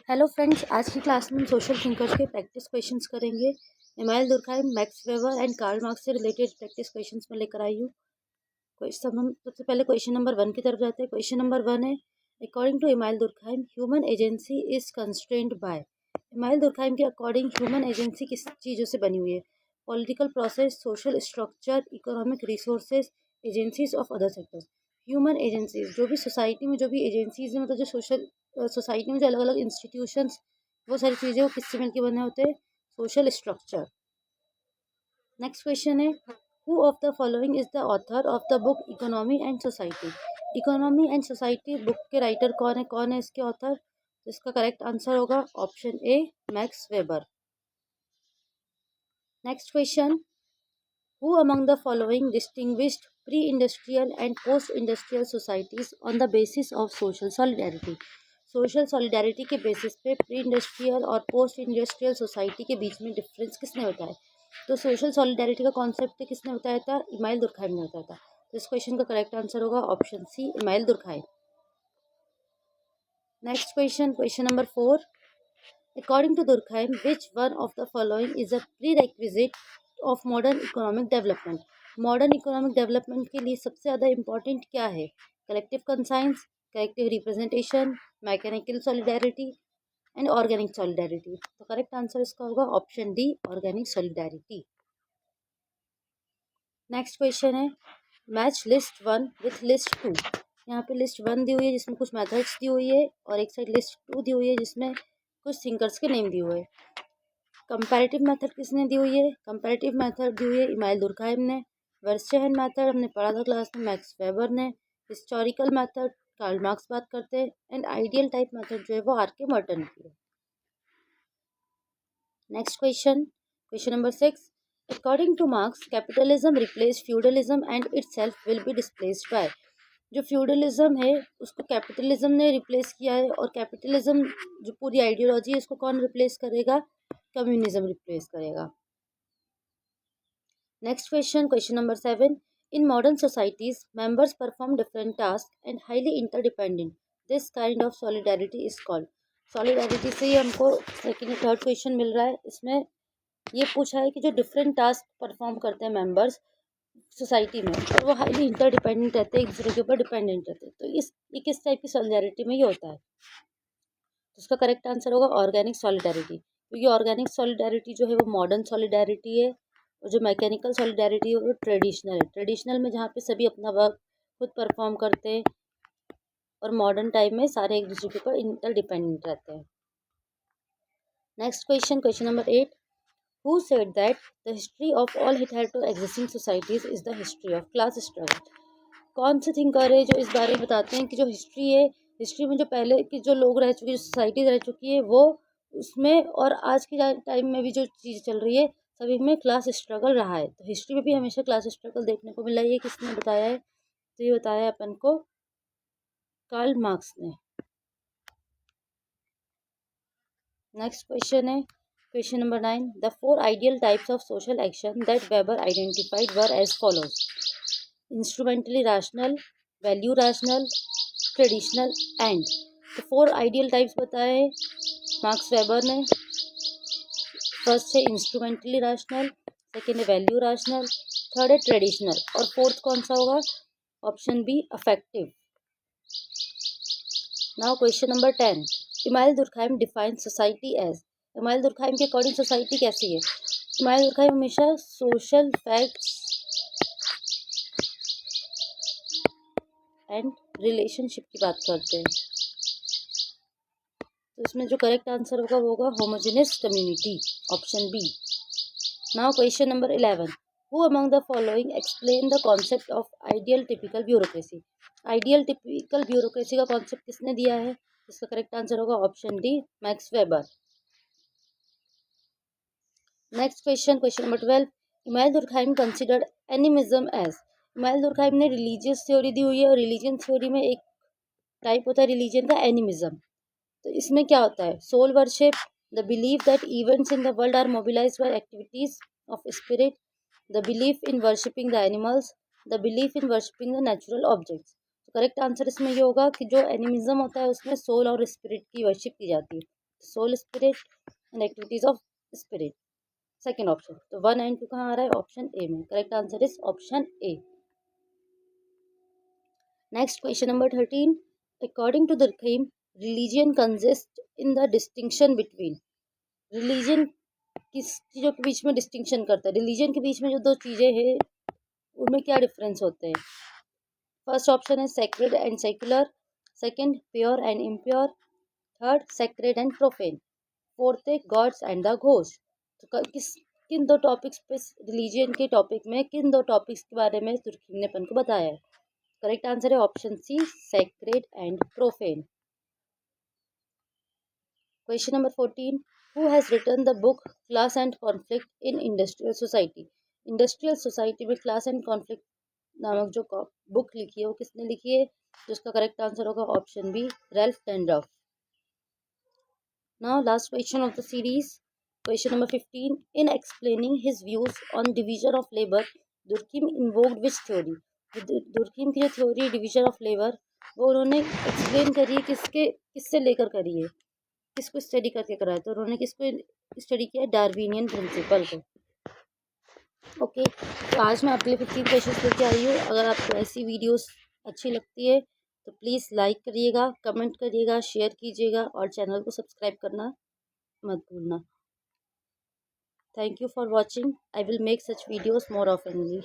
Hello friends, आज की class में हम सोशल थिंकर्स के प्रैक्टिस क्वेश्चंस करेंगे। Emmanuel Durkheim, Max Weber and Karl Marx से रिलेटेड प्रैक्टिस क्वेश्चंस में लेकर आई हूँ। क्वेश्चन हम सबसे पहले क्वेश्चन नंबर 1 की तरफ जाते हैं। क्वेश्चन नंबर 1 है, according to Emmanuel Durkheim, human agency is constrained by. Emmanuel Durkheim के अकॉर्डिंग ह्यूमन एजेंसी किस चीज़ों से बनी हुई है? Political process, social structure, economic resources, agencies of other sectors. Human agencies, जो भी सोसाइटी में जो भी एजेंसीज हैं, मतलब जो सोसाइटी में जो अलग अलग इंस्टीट्यूशंस, वो सारी चीज़ें वो किससे मिलकर बने होते हैं? Social structure. नेक्स्ट क्वेश्चन है, who of the following is the author of the book economy and society. Economy and society book के राइटर कौन है इसके ऑथर? तो इसका करेक्ट आंसर होगा option A, max Weber. Next question, who among the following distinguished pre industrial and post industrial societies on the basis of social solidarity. Social solidarity के basis पे pre industrial और post industrial society के बीच में difference किसने बताया? तो social solidarity का concept किसने बताया था? इमानुएल दुर्कheim ने बताया था। तो इस क्वेश्चन का करेक्ट आंसर होगा option C, Emmanuel Durkheim. Next question, question number 4, according to Durkheim, which one of the following is a prerequisite of modern economic development. Modern economic development के लिए सबसे ज़्यादा इंपॉर्टेंट क्या है? Collective conscience, collective representation, mechanical solidarity and organic solidarity. तो correct answer इसका होगा option D, organic solidarity. Next question है, मैच लिस्ट 1 विथ लिस्ट 2। यहाँ पे लिस्ट 1 दी हुई है जिसमें कुछ मेथड्स दी हुई है, और एक साइड लिस्ट 2 दी हुई है जिसमें कुछ थिंकर्स के नेम दिए हुए हैं। कंपैरेटिव मेथड किसने दी हुई है? कंपैरेटिव मेथड दी हुई है इमानुएल दुर्कheim ने। वर्स्टेहन मेथड हमने पढ़ा था क्लास में, मैक्स वेबर ने। हिस्टोरिकल मेथड कार्ल मार्क्स बात करते हैं, एंड आइडियल टाइप मेथड जो है वो आर.के. मर्टन की है। Next question, question number 6, according two marks, capitalism replace feudalism and itself will be displaced by. जो फ्यूडलिज्म है उसको कैपिटलिज्म ने रिप्लेस किया है, और कैपिटलिज्म जो पूरी आइडियोलॉजी है उसको कौन रिप्लेस करेगा? कम्युनिज्म रिप्लेस करेगा। Next question, question number 7, in modern societies members perform different task and highly interdependent, this kind of solidarity is called. Solidarity से ही हमको सेकंड थर्ड क्वेश्चन मिल रहा है। इसमें ये पूछा है कि जो डिफरेंट टास्क परफॉर्म करते हैं मेंबर्स सोसाइटी में, और वो हाईली इंटरडिपेंडेंट रहते हैं, एक दूसरे के ऊपर डिपेंडेंट रहते हैं, तो ये किस टाइप की सॉलिडेरिटी में ये होता है? तो इसका करेक्ट आंसर होगा ऑर्गेनिक सॉलिडेरिटी, क्योंकि ऑर्गेनिक सॉलिडेरिटी जो है वो मॉडर्न सॉलिडेरिटी है, और जो मैकेनिकल सॉलिडेरिटी है वो ट्रेडिशनल है। ट्रेडिशनल में जहाँ पे सभी अपना वर्क खुद परफॉर्म करते हैं, और मॉडर्न टाइम में सारे एक दूसरे के ऊपर इंटरडिपेंडेंट रहते हैं। Next question, question number 8, Who said that the history of all hitherto existing societies is the history of class struggle? कौन से थिंकर है जो इस बारे में बताते हैं कि जो हिस्ट्री है, हिस्ट्री में जो पहले की जो लोग रह चुके, जो सोसाइटी रह चुकी है, वो उसमें और आज की टाइम में भी जो चीज़ चल रही है, सभी में क्लास स्ट्रगल रहा है। तो हिस्ट्री में भी हमेशा क्लास स्ट्रगल देखने को मिला है। ये किसने बताया है? तो ये बताया है अपन को कार्ल मार्क्स ने। नेक्स्ट क्वेश्चन है, question number 9, the 4 ideal types of social action that Weber identified were as follows. Instrumentally rational, value rational, traditional and. तो 4 आइडियल टाइप्स बताए मार्क्स वेबर ने। फर्स्ट है इंस्ट्रूमेंटली रैशनल, सेकेंड है value rational, third है traditional, और fourth कौन सा होगा? Option B, affective. Now question number 10, Emmanuel Durkheim defines society as. Emmanuel Durkheim के अकॉर्डिंग सोसाइटी कैसी है? इमानुएल दुर्कheim हमेशा सोशल फैक्ट्स एंड रिलेशनशिप की बात करते हैं। तो इसमें जो करेक्ट आंसर होगा वो होगा homogeneous community, option B. Now question number 11, who among the following explain the concept of ideal typical bureaucracy. Ideal typical bureaucracy का कॉन्सेप्ट किसने दिया है? इसका करेक्ट आंसर होगा option D, Max Weber. Next question, question number 12, Emmanuel Durkheim considered animism as. Emmanuel Durkheim ने religious theory दी हुई है, और रिलीजियन थ्योरी में एक टाइप होता है रिलीजन का, एनिमिज्म। तो इसमें क्या होता है? Soul worship, the believe that events in the world are mobilised by activities of spirit, the belief in worshipping the animals, the belief in worshipping the natural objects. तो correct answer इसमें ये होगा कि जो एनिमिज्म होता है उसमें soul और स्पिरिट की वर्शिप की जाती है। Soul spirit and activities of spirit. Second option. तो 1 एंड 2 कहाँ आ रहा है? ऑप्शन ए में। Correct answer is option A. Next question number 13। According to Durkheim, religion consist in the distinction between. Religion किस चीज़ों के बीच में डिस्टिंक्शन करता है? रिलीजन के बीच में जो दो चीज़ें हैं उनमें क्या डिफरेंस होते हैं? फर्स्ट ऑप्शन है sacred and secular, second pure and impure, third sacred and profane, fourth है गॉड्स एंड द घोस्ट। तो किन दो टॉपिक्स पे, रिलीजियन के टॉपिक में किन दो टॉपिक्स के बारे में तुर्की ने अपन को बताया है? करेक्ट आंसर है option C, sacred and profane. Question number 14। Who has written the book class and conflict in industrial society. Industrial society में क्लास एंड कॉन्फ्लिक्ट नामक जो बुक लिखी है वो किसने लिखी है? जिसका करेक्ट आंसर होगा option B, Ralf Dahrendorf. Now last question of the series, question number 15। In explaining his views on division of labour, Durkheim invoked which theory. Durkheim की जो थ्योरी है डिवीजन ऑफ लेबर, वो उन्होंने explain करी है किससे लेकर करी है, किसको स्टडी करके कराया? तो उन्होंने किसको स्टडी किया? डार्विनियन प्रिंसिपल को। ओके, तो आज मैं आपके लिए 15 क्वेश्चंस लेके आई हूँ। अगर आपको ऐसी वीडियोस अच्छी लगती है तो प्लीज़ लाइक करिएगा, कमेंट करिएगा, शेयर कीजिएगा और चैनल को सब्सक्राइब करना मत भूलना। Thank you for watching. I will make such videos more ऑफनली।